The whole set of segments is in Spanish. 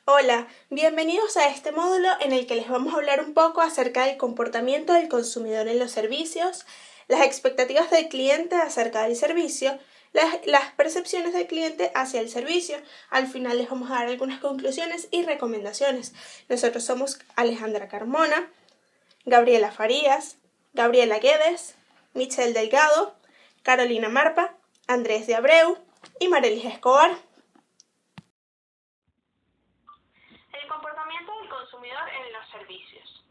Hola, bienvenidos a este módulo en el que les vamos a hablar un poco acerca del comportamiento del consumidor en los servicios, las expectativas del cliente acerca del servicio, las percepciones del cliente hacia el servicio. Al final les vamos a dar algunas conclusiones y recomendaciones. Nosotros somos Alejandra Carmona, Gabriela Farías, Gabriela Guedes, Michelle Delgado, Carolina Marpa, Andrés de Abreu y Marelis Escobar. El comportamiento del consumidor en los servicios.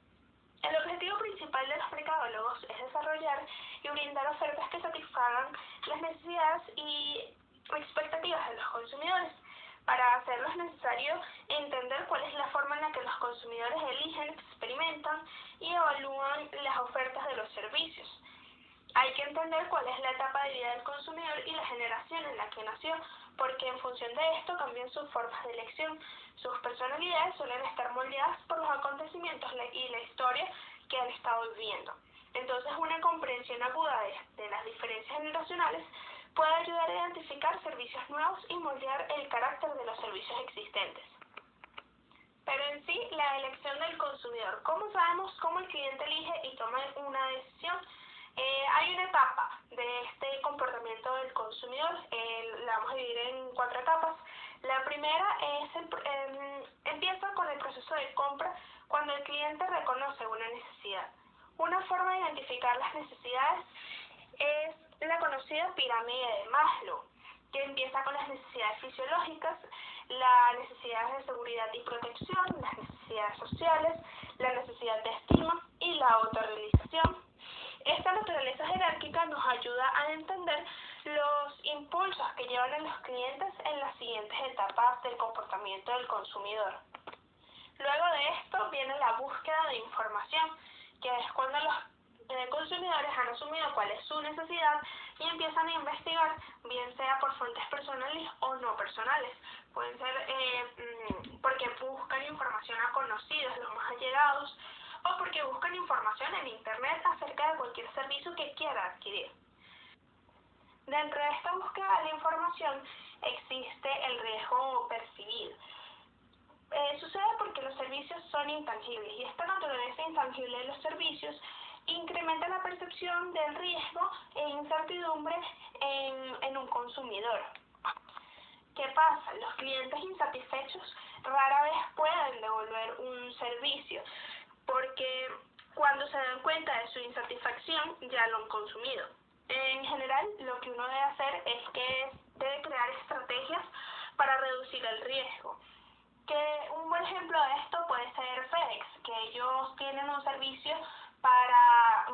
El objetivo principal de los mercadólogos es desarrollar y brindar ofertas que satisfagan las necesidades y expectativas de los consumidores. Para hacerlo es necesario entender cuál es la forma en la que los consumidores eligen, experimentan y evalúan las ofertas de los servicios. Hay que entender cuál es la etapa de vida del consumidor y la generación en la que nació, porque en función de esto cambian sus formas de elección. Sus personalidades suelen estar moldeadas por los acontecimientos y la historia que han estado viviendo. Entonces, una comprensión aguda de las diferencias generacionales puede ayudar a identificar servicios nuevos y moldear el carácter de los servicios existentes. Pero en sí, la elección del consumidor. ¿Cómo sabemos cómo el cliente elige y toma una decisión? Hay una etapa de este comportamiento del consumidor, la vamos a dividir en 4 etapas. La primera empieza con el proceso de compra, cuando el cliente reconoce una necesidad. Una forma de identificar las necesidades es la conocida pirámide de Maslow, que empieza con las necesidades fisiológicas, las necesidades de seguridad y protección, las necesidades sociales, la necesidad de estima y la autorrealización. Esta naturaleza jerárquica nos ayuda a entender los impulsos que llevan a los clientes en las siguientes etapas del comportamiento del consumidor. Luego de esto viene la búsqueda de información, que es cuando los consumidores han asumido cuál es su necesidad y empiezan a investigar, bien sea por fuentes personales o no personales. Pueden ser porque buscan información a conocidos, los más allegados, o porque buscan información en internet acerca de cualquier servicio que quiera adquirir. Dentro de esta búsqueda de la información existe el riesgo percibido. Sucede porque los servicios son intangibles y esta naturaleza intangible de los servicios incrementa la percepción del riesgo e incertidumbre en un consumidor. ¿Qué pasa? Los clientes insatisfechos rara vez pueden devolver un servicio, porque cuando se dan cuenta de su insatisfacción ya lo han consumido. En general, lo que uno debe hacer es que debe crear estrategias para reducir el riesgo. Que un buen ejemplo de esto puede ser FedEx, que ellos tienen un servicio para,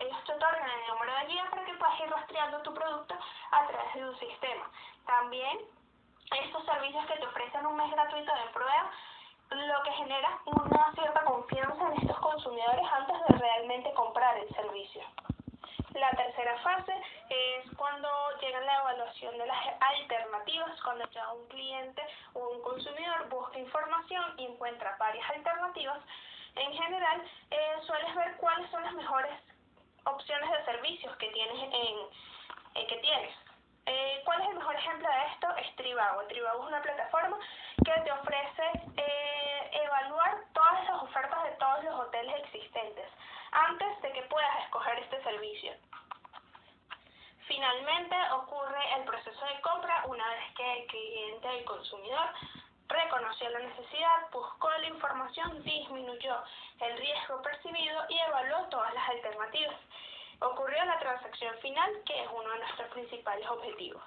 ellos te otorgan el número de guía para que puedas ir rastreando tu producto a través de un sistema. También estos servicios que te ofrecen un mes gratuito de prueba, lo que genera una cierta confianza en estos consumidores antes de realmente comprar el servicio. La tercera fase es cuando llega la evaluación de las alternativas, cuando ya un cliente o un consumidor busca información y encuentra varias alternativas. En general, sueles ver cuáles son las mejores opciones de servicios que tienes. ¿Cuál es el mejor ejemplo de esto? Es Trivago. Trivago es una plataforma que te ofrece evaluar todas las ofertas de todos los hoteles existentes antes de que puedas escoger este servicio. Finalmente ocurre el proceso de compra una vez que el cliente, el consumidor, reconoció la necesidad, buscó la información, disminuyó el riesgo percibido y evaluó todas las alternativas. Ocurrió la transacción final, que es uno de nuestros principales objetivos.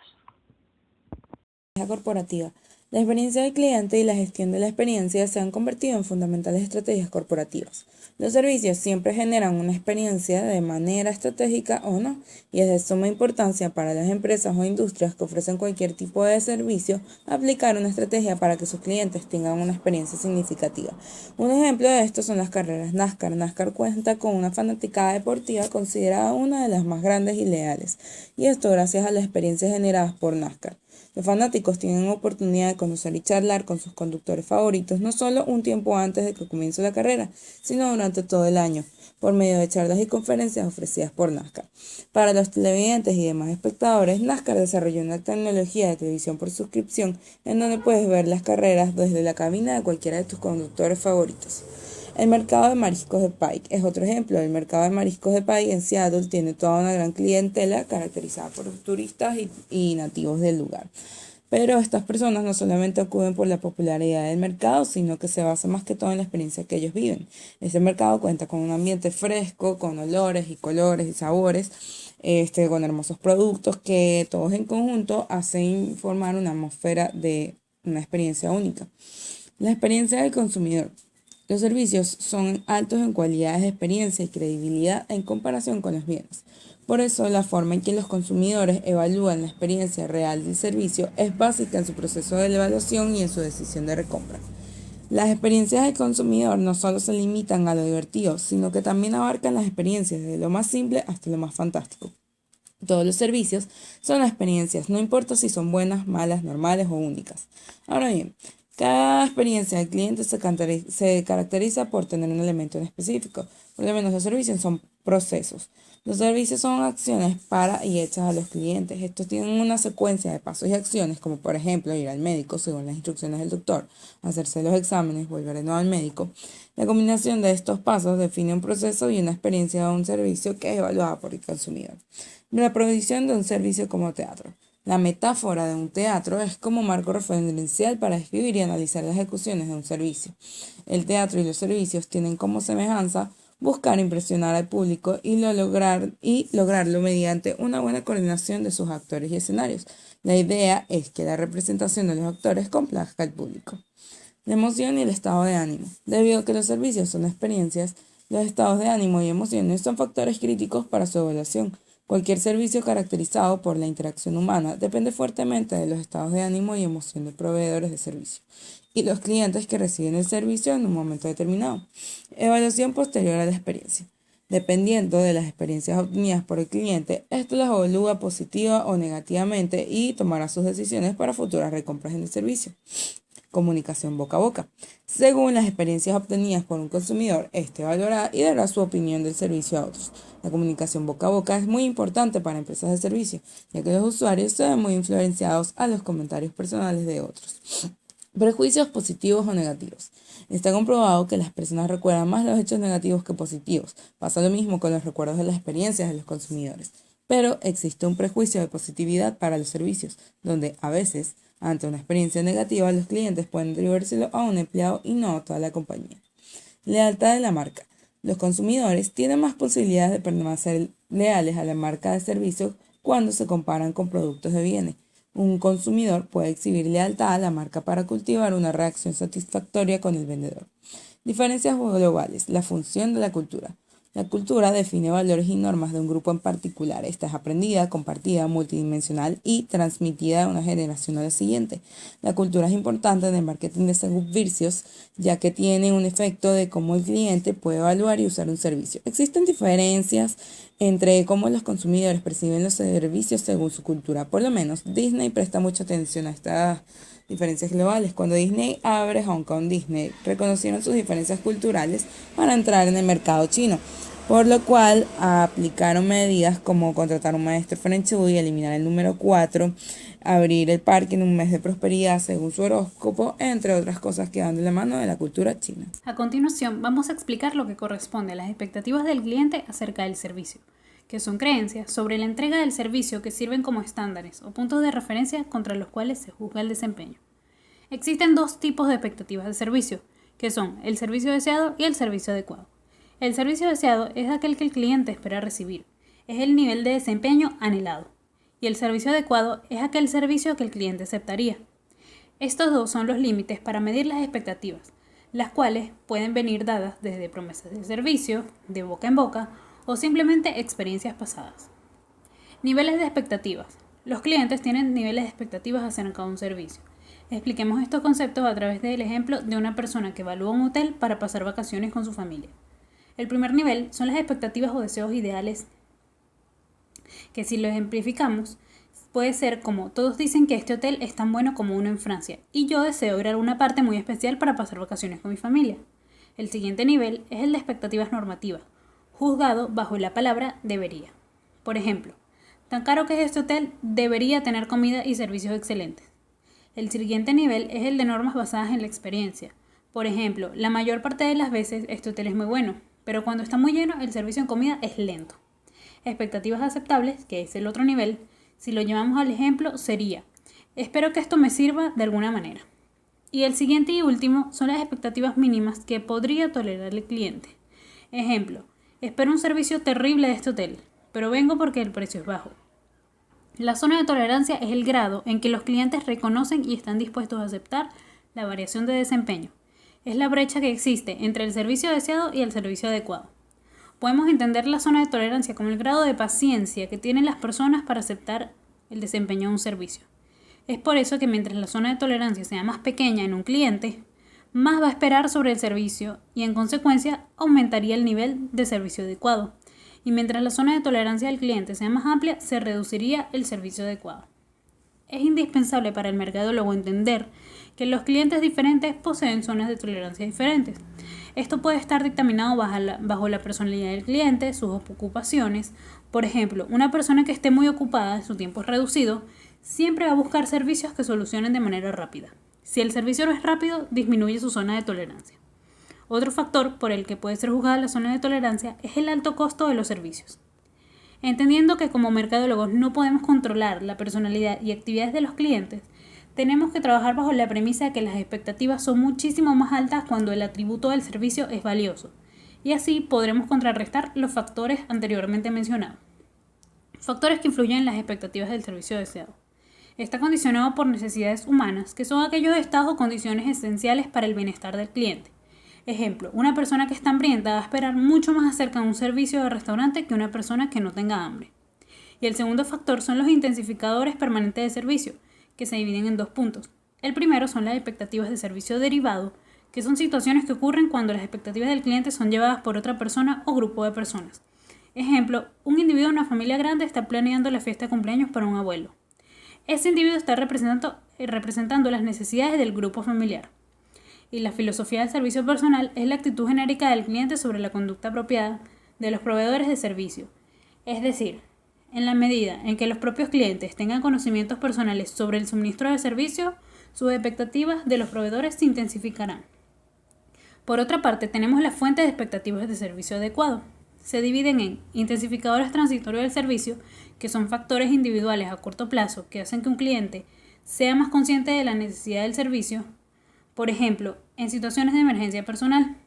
Corporativa. La experiencia del cliente y la gestión de la experiencia se han convertido en fundamentales estrategias corporativas. Los servicios siempre generan una experiencia de manera estratégica o no, y es de suma importancia para las empresas o industrias que ofrecen cualquier tipo de servicio aplicar una estrategia para que sus clientes tengan una experiencia significativa. Un ejemplo de esto son las carreras NASCAR. NASCAR cuenta con una fanaticada deportiva considerada una de las más grandes y leales, y esto gracias a las experiencias generadas por NASCAR. Los fanáticos tienen oportunidad de conocer y charlar con sus conductores favoritos no solo un tiempo antes de que comience la carrera, sino durante todo el año, por medio de charlas y conferencias ofrecidas por NASCAR. Para los televidentes y demás espectadores, NASCAR desarrolló una tecnología de televisión por suscripción en donde puedes ver las carreras desde la cabina de cualquiera de tus conductores favoritos. El mercado de mariscos de Pike es otro ejemplo. El mercado de mariscos de Pike en Seattle tiene toda una gran clientela caracterizada por turistas y nativos del lugar. Pero estas personas no solamente acuden por la popularidad del mercado, sino que se basa más que todo en la experiencia que ellos viven. Este mercado cuenta con un ambiente fresco, con olores y colores y sabores, con hermosos productos que todos en conjunto hacen formar una atmósfera de una experiencia única. La experiencia del consumidor. Los servicios son altos en cualidades de experiencia y credibilidad en comparación con los bienes. Por eso, la forma en que los consumidores evalúan la experiencia real del servicio es básica en su proceso de evaluación y en su decisión de recompra. Las experiencias del consumidor no solo se limitan a lo divertido, sino que también abarcan las experiencias desde lo más simple hasta lo más fantástico. Todos los servicios son experiencias, no importa si son buenas, malas, normales o únicas. Ahora bien, cada experiencia del cliente se caracteriza por tener un elemento en específico. Por lo menos los servicios son procesos. Los servicios son acciones para y hechas a los clientes. Estos tienen una secuencia de pasos y acciones, como por ejemplo ir al médico según las instrucciones del doctor, hacerse los exámenes, volver de nuevo al médico. La combinación de estos pasos define un proceso y una experiencia de un servicio que es evaluada por el consumidor. La provisión de un servicio como teatro. La metáfora de un teatro es como marco referencial para describir y analizar las ejecuciones de un servicio. El teatro y los servicios tienen como semejanza buscar impresionar al público y lograrlo mediante una buena coordinación de sus actores y escenarios. La idea es que la representación de los actores complazca al público. La emoción y el estado de ánimo. Debido a que los servicios son experiencias, los estados de ánimo y emociones son factores críticos para su evaluación. Cualquier servicio caracterizado por la interacción humana depende fuertemente de los estados de ánimo y emoción de proveedores de servicio y los clientes que reciben el servicio en un momento determinado. Evaluación posterior a la experiencia. Dependiendo de las experiencias obtenidas por el cliente, esto las evalúa positiva o negativamente y tomará sus decisiones para futuras recompras en el servicio. Comunicación boca a boca. Según las experiencias obtenidas por un consumidor, este evaluará y dará su opinión del servicio a otros. La comunicación boca a boca es muy importante para empresas de servicio, ya que los usuarios se ven muy influenciados a los comentarios personales de otros. Prejuicios positivos o negativos. Está comprobado que las personas recuerdan más los hechos negativos que positivos. Pasa lo mismo con los recuerdos de las experiencias de los consumidores. Pero existe un prejuicio de positividad para los servicios, donde a veces, ante una experiencia negativa, los clientes pueden atribuírselo a un empleado y no a toda la compañía. Lealtad de la marca. Los consumidores tienen más posibilidades de permanecer leales a la marca de servicio cuando se comparan con productos de bienes. Un consumidor puede exhibir lealtad a la marca para cultivar una reacción satisfactoria con el vendedor. Diferencias globales. La función de la cultura. La cultura define valores y normas de un grupo en particular. Esta es aprendida, compartida, multidimensional y transmitida de una generación a la siguiente. La cultura es importante en el marketing de servicios, ya que tiene un efecto de cómo el cliente puede evaluar y usar un servicio. Existen diferencias entre cómo los consumidores perciben los servicios según su cultura. Por lo menos, Disney presta mucha atención a estas diferencias globales. Cuando Disney abre Hong Kong Disney, reconocieron sus diferencias culturales para entrar en el mercado chino, por lo cual aplicaron medidas como contratar un maestro Feng Shui, eliminar el número 4, abrir el parque en un mes de prosperidad según su horóscopo, entre otras cosas que van de la mano de la cultura china. A continuación, vamos a explicar lo que corresponde a las expectativas del cliente acerca del servicio, que son creencias sobre la entrega del servicio que sirven como estándares o puntos de referencia contra los cuales se juzga el desempeño. Existen dos tipos de expectativas de servicio, que son el servicio deseado y el servicio adecuado. El servicio deseado es aquel que el cliente espera recibir, es el nivel de desempeño anhelado, y el servicio adecuado es aquel servicio que el cliente aceptaría. Estos dos son los límites para medir las expectativas, las cuales pueden venir dadas desde promesas de servicio, de boca en boca, o simplemente experiencias pasadas. Niveles de expectativas. Los clientes tienen niveles de expectativas acerca de un servicio. Expliquemos estos conceptos a través del ejemplo de una persona que evalúa un hotel para pasar vacaciones con su familia. El primer nivel son las expectativas o deseos ideales, que si lo ejemplificamos, puede ser como: todos dicen que este hotel es tan bueno como uno en Francia y yo deseo ir a alguna parte muy especial para pasar vacaciones con mi familia. El siguiente nivel es el de expectativas normativas, juzgado bajo la palabra debería. Por ejemplo, tan caro que es este hotel, debería tener comida y servicios excelentes. El siguiente nivel es el de normas basadas en la experiencia. Por ejemplo, la mayor parte de las veces este hotel es muy bueno, pero cuando está muy lleno el servicio en comida es lento. Expectativas aceptables, que es el otro nivel, si lo llevamos al ejemplo, sería: espero que esto me sirva de alguna manera. Y el siguiente y último son las expectativas mínimas que podría tolerar el cliente. Ejemplo: espero un servicio terrible de este hotel, pero vengo porque el precio es bajo. La zona de tolerancia es el grado en que los clientes reconocen y están dispuestos a aceptar la variación de desempeño. Es la brecha que existe entre el servicio deseado y el servicio adecuado. Podemos entender la zona de tolerancia como el grado de paciencia que tienen las personas para aceptar el desempeño de un servicio. Es por eso que mientras la zona de tolerancia sea más pequeña en un cliente, más va a esperar sobre el servicio y en consecuencia aumentaría el nivel de servicio adecuado. Y mientras la zona de tolerancia del cliente sea más amplia, se reduciría el servicio adecuado. Es indispensable para el mercadólogo entender que los clientes diferentes poseen zonas de tolerancia diferentes. Esto puede estar dictaminado bajo la personalidad del cliente, sus ocupaciones. Por ejemplo, una persona que esté muy ocupada, su tiempo es reducido, siempre va a buscar servicios que solucionen de manera rápida. Si el servicio no es rápido, disminuye su zona de tolerancia. Otro factor por el que puede ser juzgada la zona de tolerancia es el alto costo de los servicios. Entendiendo que como mercadólogos no podemos controlar la personalidad y actividades de los clientes, tenemos que trabajar bajo la premisa de que las expectativas son muchísimo más altas cuando el atributo del servicio es valioso, y así podremos contrarrestar los factores anteriormente mencionados. Factores que influyen en las expectativas del servicio deseado. Está condicionado por necesidades humanas, que son aquellos estados o condiciones esenciales para el bienestar del cliente. Ejemplo, una persona que está hambrienta va a esperar mucho más acerca de un servicio de restaurante que una persona que no tenga hambre. Y el segundo factor son los intensificadores permanentes de servicio, que se dividen en dos puntos. El primero son las expectativas de servicio derivado, que son situaciones que ocurren cuando las expectativas del cliente son llevadas por otra persona o grupo de personas. Ejemplo, un individuo de una familia grande está planeando la fiesta de cumpleaños para un abuelo. Ese individuo está representando las necesidades del grupo familiar. Y la filosofía del servicio personal es la actitud genérica del cliente sobre la conducta apropiada de los proveedores de servicio. Es decir, en la medida en que los propios clientes tengan conocimientos personales sobre el suministro de servicio, sus expectativas de los proveedores se intensificarán. Por otra parte, tenemos las fuentes de expectativas de servicio adecuado. Se dividen en intensificadores transitorios del servicio, que son factores individuales a corto plazo que hacen que un cliente sea más consciente de la necesidad del servicio. Por ejemplo, en situaciones de emergencia personal.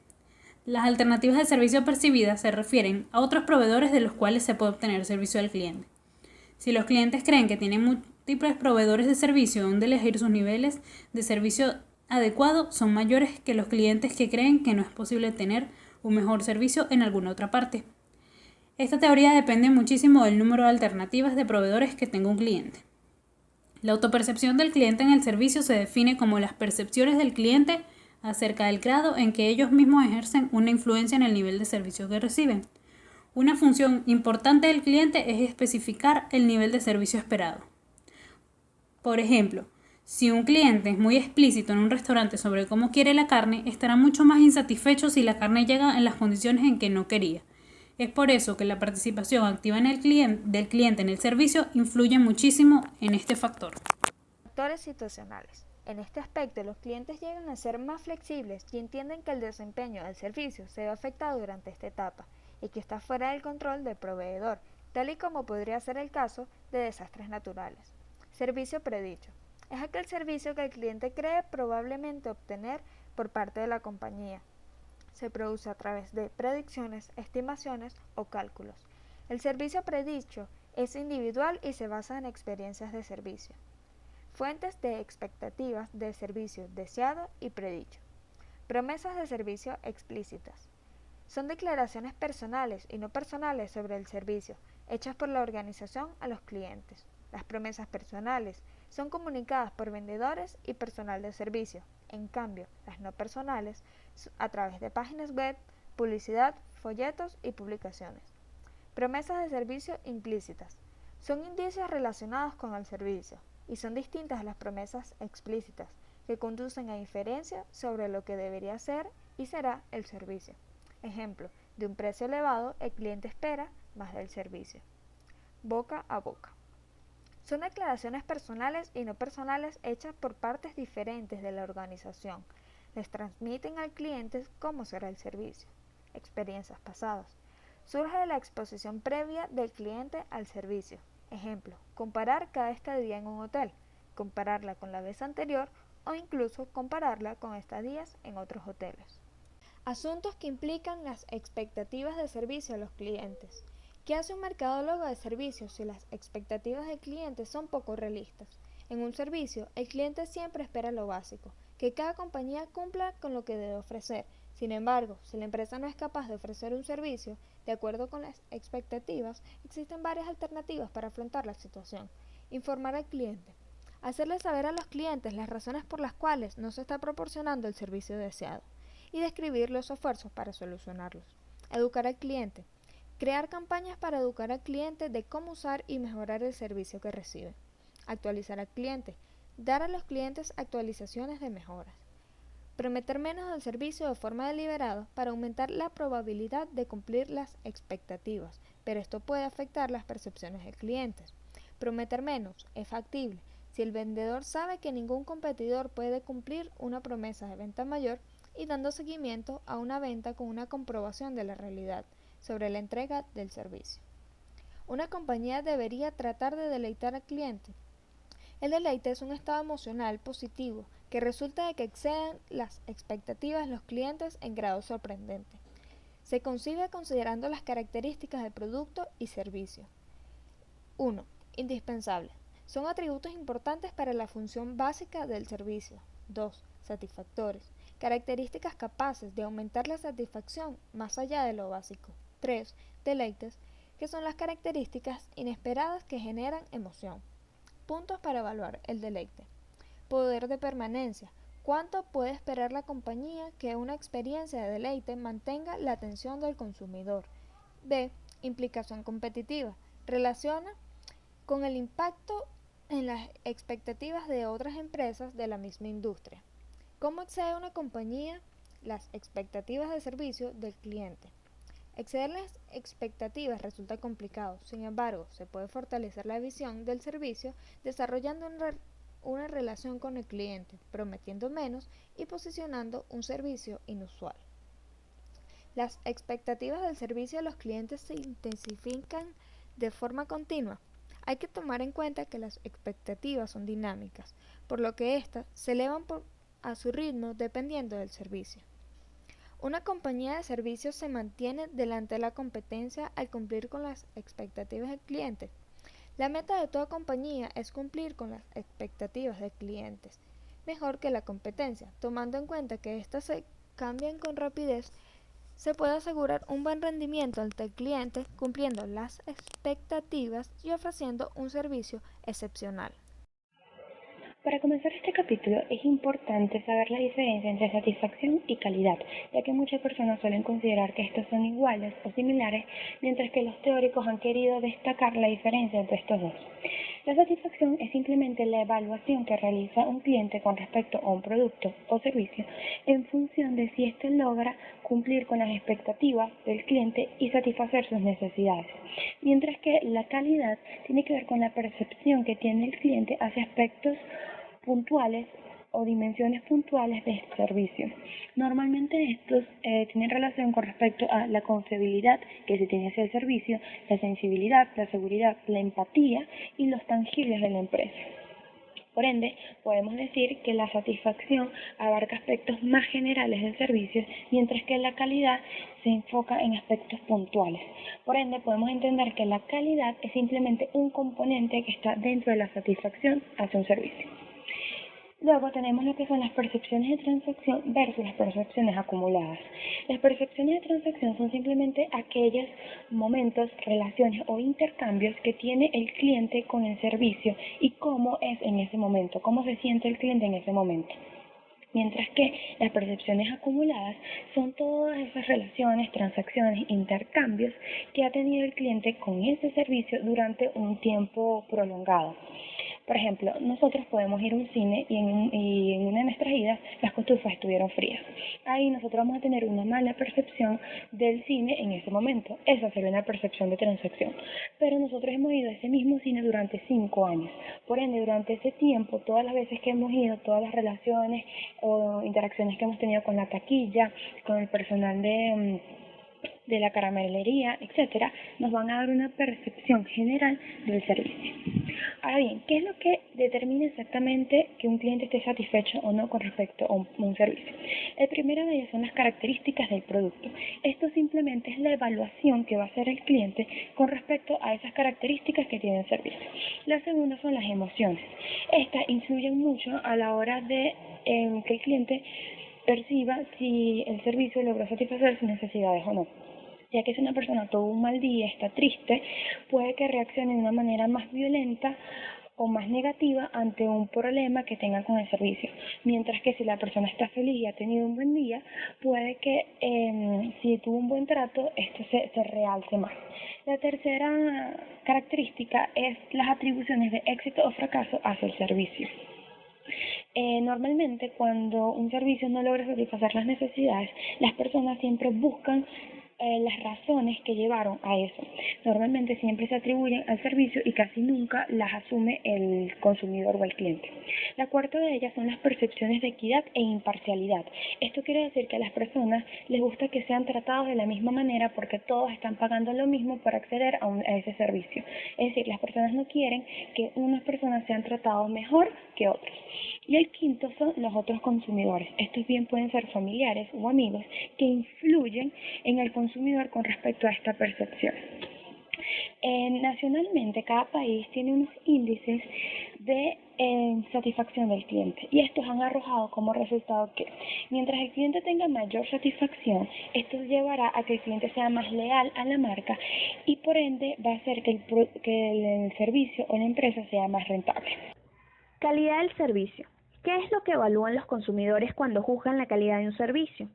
Las alternativas de servicio percibidas se refieren a otros proveedores de los cuales se puede obtener servicio al cliente. Si los clientes creen que tienen múltiples proveedores de servicio donde elegir, sus niveles de servicio adecuado son mayores que los clientes que creen que no es posible tener un mejor servicio en alguna otra parte. Esta teoría depende muchísimo del número de alternativas de proveedores que tenga un cliente. La autopercepción del cliente en el servicio se define como las percepciones del cliente acerca del grado en que ellos mismos ejercen una influencia en el nivel de servicio que reciben. Una función importante del cliente es especificar el nivel de servicio esperado. Por ejemplo, si un cliente es muy explícito en un restaurante sobre cómo quiere la carne, estará mucho más insatisfecho si la carne llega en las condiciones en que no quería. Es por eso que la participación activa del cliente en el servicio influye muchísimo en este factor. Factores situacionales. En este aspecto, los clientes llegan a ser más flexibles y entienden que el desempeño del servicio se ve afectado durante esta etapa y que está fuera del control del proveedor, tal y como podría ser el caso de desastres naturales. Servicio predicho. Es aquel servicio que el cliente cree probablemente obtener por parte de la compañía. Se produce a través de predicciones, estimaciones o cálculos. El servicio predicho es individual y se basa en experiencias de servicio. Fuentes de expectativas de servicio deseado y predicho. Promesas de servicio explícitas. Son declaraciones personales y no personales sobre el servicio, hechas por la organización a los clientes. Las promesas personales son comunicadas por vendedores y personal de servicio. En cambio, las no personales, a través de páginas web, publicidad, folletos y publicaciones. Promesas de servicio implícitas. Son indicios relacionados con el servicio y son distintas a las promesas explícitas que conducen a inferencia sobre lo que debería ser y será el servicio. Ejemplo, de un precio elevado, el cliente espera más del servicio. Boca a boca. Son declaraciones personales y no personales hechas por partes diferentes de la organización. Les transmiten al cliente cómo será el servicio. Experiencias pasadas. Surge de la exposición previa del cliente al servicio. Ejemplo, comparar cada estadía en un hotel, compararla con la vez anterior o incluso compararla con estadías en otros hoteles. Asuntos que implican las expectativas de servicio a los clientes. ¿Qué hace un mercadólogo de servicios si las expectativas del cliente son poco realistas? En un servicio, el cliente siempre espera lo básico, que cada compañía cumpla con lo que debe ofrecer. Sin embargo, si la empresa no es capaz de ofrecer un servicio de acuerdo con las expectativas, existen varias alternativas para afrontar la situación. Informar al cliente. Hacerle saber a los clientes las razones por las cuales no se está proporcionando el servicio deseado y describir los esfuerzos para solucionarlos. Educar al cliente. Crear campañas para educar al cliente de cómo usar y mejorar el servicio que recibe. Actualizar al cliente. Dar a los clientes actualizaciones de mejoras. Prometer menos del servicio de forma deliberada para aumentar la probabilidad de cumplir las expectativas, pero esto puede afectar las percepciones del cliente. Prometer menos es factible si el vendedor sabe que ningún competidor puede cumplir una promesa de venta mayor y dando seguimiento a una venta con una comprobación de la realidad sobre la entrega del servicio. Una compañía debería tratar de deleitar al cliente. El deleite es un estado emocional positivo que resulta de que exceden las expectativas de los clientes en grado sorprendente. Se concibe considerando las características del producto y servicio. 1. Indispensable. Son atributos importantes para la función básica del servicio. 2. Satisfactores. Características capaces de aumentar la satisfacción más allá de lo básico. 3. Deleites, que son las características inesperadas que generan emoción. Puntos para evaluar el deleite. Poder de permanencia. ¿Cuánto puede esperar la compañía que una experiencia de deleite mantenga la atención del consumidor? B. Implicación competitiva. Relaciona con el impacto en las expectativas de otras empresas de la misma industria. ¿Cómo excede una compañía las expectativas de servicio del cliente? Exceder las expectativas resulta complicado, sin embargo, se puede fortalecer la visión del servicio desarrollando una relación con el cliente, prometiendo menos y posicionando un servicio inusual. Las expectativas del servicio a los clientes se intensifican de forma continua. Hay que tomar en cuenta que las expectativas son dinámicas, por lo que éstas se elevan a su ritmo dependiendo del servicio. Una compañía de servicios se mantiene delante de la competencia al cumplir con las expectativas del cliente. La meta de toda compañía es cumplir con las expectativas de clientes, mejor que la competencia, tomando en cuenta que éstas se cambian con rapidez. Se puede asegurar un buen rendimiento ante el cliente cumpliendo las expectativas y ofreciendo un servicio excepcional. Para comenzar este capítulo es importante saber la diferencia entre satisfacción y calidad, ya que muchas personas suelen considerar que estos son iguales o similares, mientras que los teóricos han querido destacar la diferencia entre estos dos. La satisfacción es simplemente la evaluación que realiza un cliente con respecto a un producto o servicio en función de si éste logra cumplir con las expectativas del cliente y satisfacer sus necesidades, mientras que la calidad tiene que ver con la percepción que tiene el cliente hacia aspectos puntuales o dimensiones puntuales de este servicio. Normalmente estos tienen relación con respecto a la confiabilidad que se tiene hacia el servicio, la sensibilidad, la seguridad, la empatía y los tangibles de la empresa. Por ende, podemos decir que la satisfacción abarca aspectos más generales del servicio, mientras que la calidad se enfoca en aspectos puntuales. Por ende, podemos entender que la calidad es simplemente un componente que está dentro de la satisfacción hacia un servicio. Luego tenemos lo que son las percepciones de transacción versus las percepciones acumuladas. Las percepciones de transacción son simplemente aquellos momentos, relaciones o intercambios que tiene el cliente con el servicio y cómo es en ese momento, cómo se siente el cliente en ese momento. mientras que las percepciones acumuladas son todas esas relaciones, transacciones, intercambios que ha tenido el cliente con ese servicio durante un tiempo prolongado. Por ejemplo, nosotros podemos ir a un cine y en una de nuestras idas las cotufas estuvieron frías. Ahí nosotros vamos a tener una mala percepción del cine en ese momento. Esa sería una percepción de transacción. Pero nosotros hemos ido a ese mismo cine durante 5 años. Por ende, durante ese tiempo, todas las veces que hemos ido, todas las relaciones o interacciones que hemos tenido con la taquilla, con el personal de la caramelería, etcétera, nos van a dar una percepción general del servicio. Ahora bien, ¿qué es lo que determina exactamente que un cliente esté satisfecho o no con respecto a un servicio? El primero de ellos son las características del producto. Esto simplemente es la evaluación que va a hacer el cliente con respecto a esas características que tiene el servicio. La segunda son las emociones. Estas influyen mucho a la hora de que el cliente perciba si el servicio logró satisfacer sus necesidades o no. Ya que si una persona tuvo un mal día, está triste, puede que reaccione de una manera más violenta o más negativa ante un problema que tenga con el servicio. Mientras que si la persona está feliz y ha tenido un buen día, puede que si tuvo un buen trato, esto se realce más. La tercera característica es las atribuciones de éxito o fracaso hacia el servicio. Normalmente cuando un servicio no logra satisfacer las necesidades, las personas siempre buscan las razones que llevaron a eso. Normalmente siempre se atribuyen al servicio y casi nunca las asume el consumidor o el cliente. La cuarta de ellas son las percepciones de equidad e imparcialidad. Esto quiere decir que a las personas les gusta que sean tratados de la misma manera porque todos están pagando lo mismo para acceder a ese servicio. Es decir, las personas no quieren que unas personas sean tratados mejor que otros. Y el quinto son los otros consumidores. Estos bien pueden ser familiares o amigos que influyen en el consumidor con respecto a esta percepción. Nacionalmente, cada país tiene unos índices de satisfacción del cliente y estos han arrojado como resultado que mientras el cliente tenga mayor satisfacción, esto llevará a que el cliente sea más leal a la marca y por ende va a hacer que el servicio o la empresa sea más rentable. Calidad del servicio. ¿Qué es lo que evalúan los consumidores cuando juzgan la calidad de un servicio?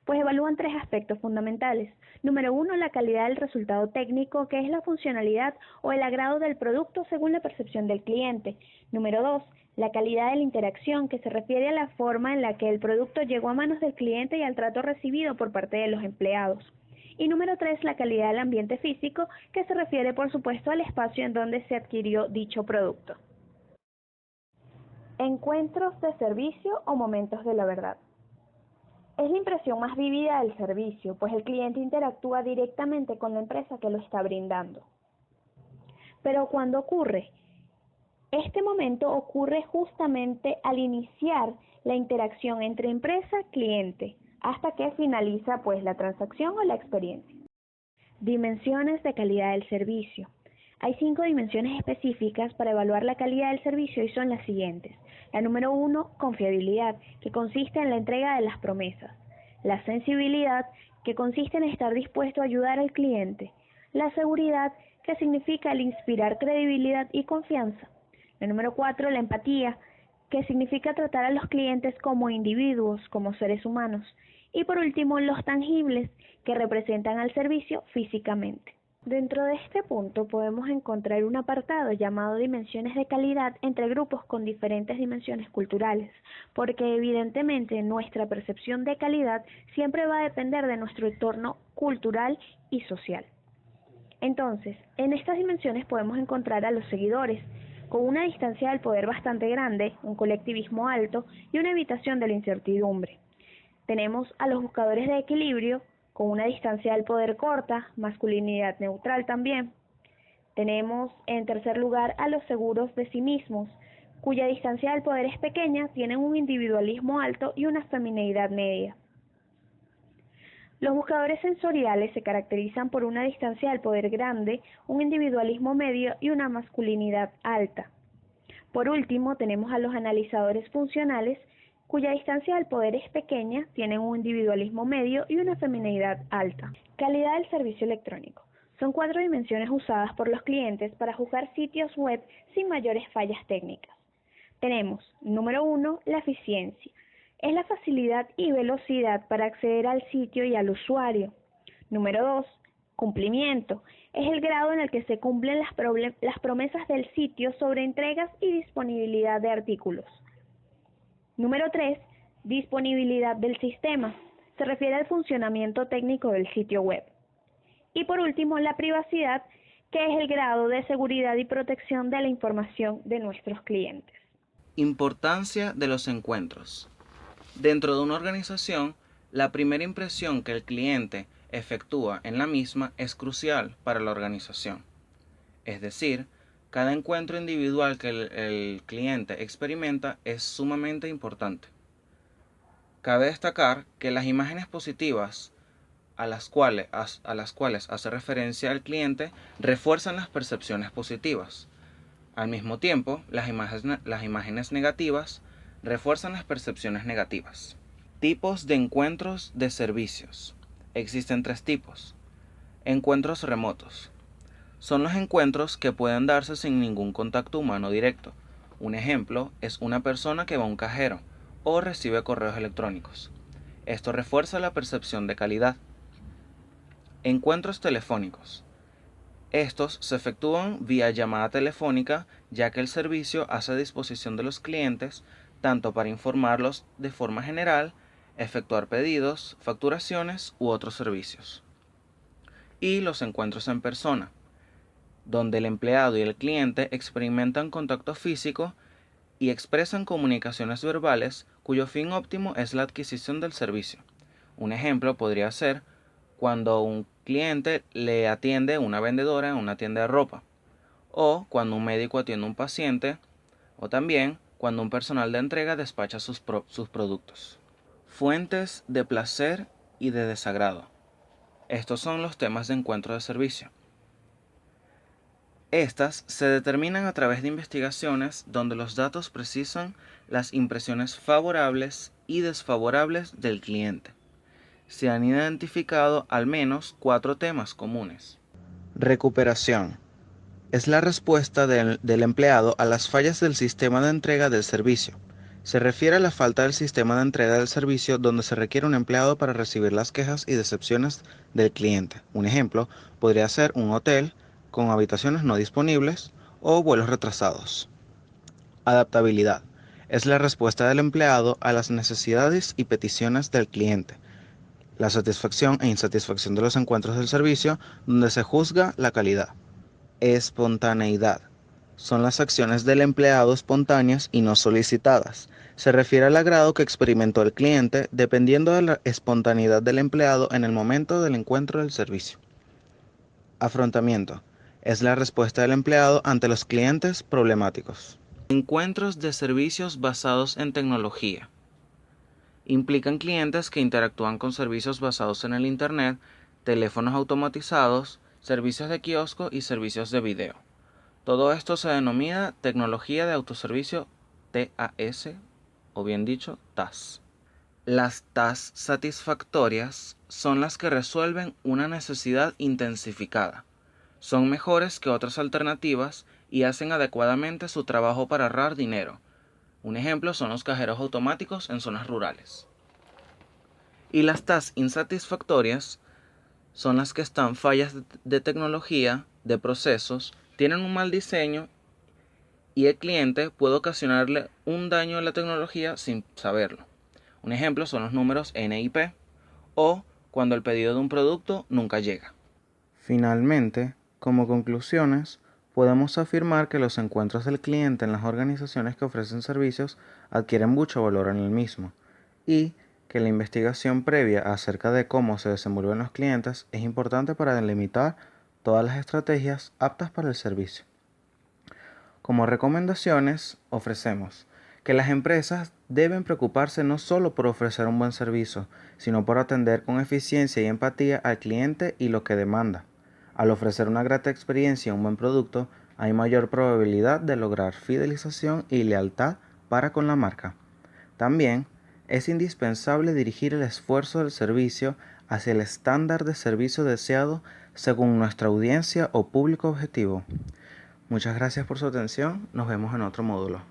Pues evalúan 3 aspectos fundamentales. Número 1, la calidad del resultado técnico, que es la funcionalidad o el agrado del producto según la percepción del cliente. Número 2, la calidad de la interacción, que se refiere a la forma en la que el producto llegó a manos del cliente y al trato recibido por parte de los empleados. Y número 3, la calidad del ambiente físico, que se refiere por supuesto al espacio en donde se adquirió dicho producto. Encuentros de servicio o momentos de la verdad. Es la impresión más vívida del servicio, pues el cliente interactúa directamente con la empresa que lo está brindando. Pero ¿cuándo ocurre? Este momento ocurre justamente al iniciar la interacción entre empresa-cliente, hasta que finaliza pues la transacción o la experiencia. Dimensiones de calidad del servicio. Hay 5 dimensiones específicas para evaluar la calidad del servicio y son las siguientes. La número 1, confiabilidad, que consiste en la entrega de las promesas. La sensibilidad, que consiste en estar dispuesto a ayudar al cliente. La seguridad, que significa el inspirar credibilidad y confianza. La número 4, la empatía, que significa tratar a los clientes como individuos, como seres humanos. Y por último, los tangibles, que representan al servicio físicamente. Dentro de este punto podemos encontrar un apartado llamado dimensiones de calidad entre grupos con diferentes dimensiones culturales, porque evidentemente nuestra percepción de calidad siempre va a depender de nuestro entorno cultural y social. Entonces, en estas dimensiones podemos encontrar a los seguidores, con una distancia del poder bastante grande, un colectivismo alto y una evitación de la incertidumbre. Tenemos a los buscadores de equilibrio, con una distancia del poder corta, masculinidad neutral también. Tenemos en tercer lugar a los seguros de sí mismos, cuya distancia del poder es pequeña, tienen un individualismo alto y una femineidad media. Los buscadores sensoriales se caracterizan por una distancia del poder grande, un individualismo medio y una masculinidad alta. Por último, tenemos a los analizadores funcionales, cuya distancia del poder es pequeña, tienen un individualismo medio y una femineidad alta. Calidad del servicio electrónico. Son 4 dimensiones usadas por los clientes para juzgar sitios web sin mayores fallas técnicas. Tenemos, número 1, la eficiencia. es la facilidad y velocidad para acceder al sitio y al usuario. Número 2. Cumplimiento. Es el grado en el que se cumplen las promesas del sitio sobre entregas y disponibilidad de artículos. Número 3. Disponibilidad del sistema. Se refiere al funcionamiento técnico del sitio web. Y por último, la privacidad, que es el grado de seguridad y protección de la información de nuestros clientes. Importancia de los encuentros. Dentro de una organización, la primera impresión que el cliente efectúa en la misma es crucial para la organización. Es decir, cada encuentro individual que el cliente experimenta es sumamente importante. Cabe destacar que las imágenes positivas a las cuales hace referencia el cliente refuerzan las percepciones positivas. Al mismo tiempo, las imágenes negativas refuerzan las percepciones negativas. Tipos de encuentros de servicios. Existen 3 tipos. Encuentros remotos. Son los encuentros que pueden darse sin ningún contacto humano directo. Un ejemplo es una persona que va a un cajero o recibe correos electrónicos. Esto refuerza la percepción de calidad. Encuentros telefónicos. Estos se efectúan vía llamada telefónica, ya que el servicio hace a disposición de los clientes tanto para informarlos de forma general, efectuar pedidos, facturaciones u otros servicios. Y los encuentros en persona, donde el empleado y el cliente experimentan contacto físico y expresan comunicaciones verbales cuyo fin óptimo es la adquisición del servicio. Un ejemplo podría ser cuando un cliente le atiende una vendedora en una tienda de ropa, o cuando un médico atiende a un paciente, o también cuando un personal de entrega despacha sus productos. Fuentes de placer y de desagrado. Estos son los temas de encuentro de servicio. Estas se determinan a través de investigaciones donde los datos precisan las impresiones favorables y desfavorables del cliente. Se han identificado al menos 4 temas comunes. Recuperación. Es la respuesta del empleado a las fallas del sistema de entrega del servicio. Se refiere a la falta del sistema de entrega del servicio donde se requiere un empleado para recibir las quejas y decepciones del cliente. Un ejemplo podría ser un hotel con habitaciones no disponibles o vuelos retrasados. Adaptabilidad. Es la respuesta del empleado a las necesidades y peticiones del cliente. La satisfacción e insatisfacción de los encuentros del servicio donde se juzga la calidad. Espontaneidad. Son las acciones del empleado espontáneas y no solicitadas. Se refiere al agrado que experimentó el cliente dependiendo de la espontaneidad del empleado en el momento del encuentro del servicio. Afrontamiento. Es la respuesta del empleado ante los clientes problemáticos. Encuentros de servicios basados en tecnología. Implican clientes que interactúan con servicios basados en el Internet, teléfonos automatizados, servicios de kiosco y servicios de video. Todo esto se denomina tecnología de autoservicio TAS, o bien dicho, TAS. Las TAS satisfactorias son las que resuelven una necesidad intensificada. Son mejores que otras alternativas y hacen adecuadamente su trabajo para ahorrar dinero. Un ejemplo son los cajeros automáticos en zonas rurales. Y las TAS insatisfactorias son las que están fallas de tecnología, de procesos, tienen un mal diseño y el cliente puede ocasionarle un daño a la tecnología sin saberlo. Un ejemplo son los números NIP o cuando el pedido de un producto nunca llega. Finalmente, como conclusiones, podemos afirmar que los encuentros del cliente en las organizaciones que ofrecen servicios adquieren mucho valor en el mismo y que la investigación previa acerca de cómo se desenvuelven los clientes es importante para delimitar todas las estrategias aptas para el servicio. Como recomendaciones, ofrecemos que las empresas deben preocuparse no solo por ofrecer un buen servicio, sino por atender con eficiencia y empatía al cliente y lo que demanda. Al ofrecer una grata experiencia y un buen producto, hay mayor probabilidad de lograr fidelización y lealtad para con la marca. También es indispensable dirigir el esfuerzo del servicio hacia el estándar de servicio deseado según nuestra audiencia o público objetivo. Muchas gracias por su atención. Nos vemos en otro módulo.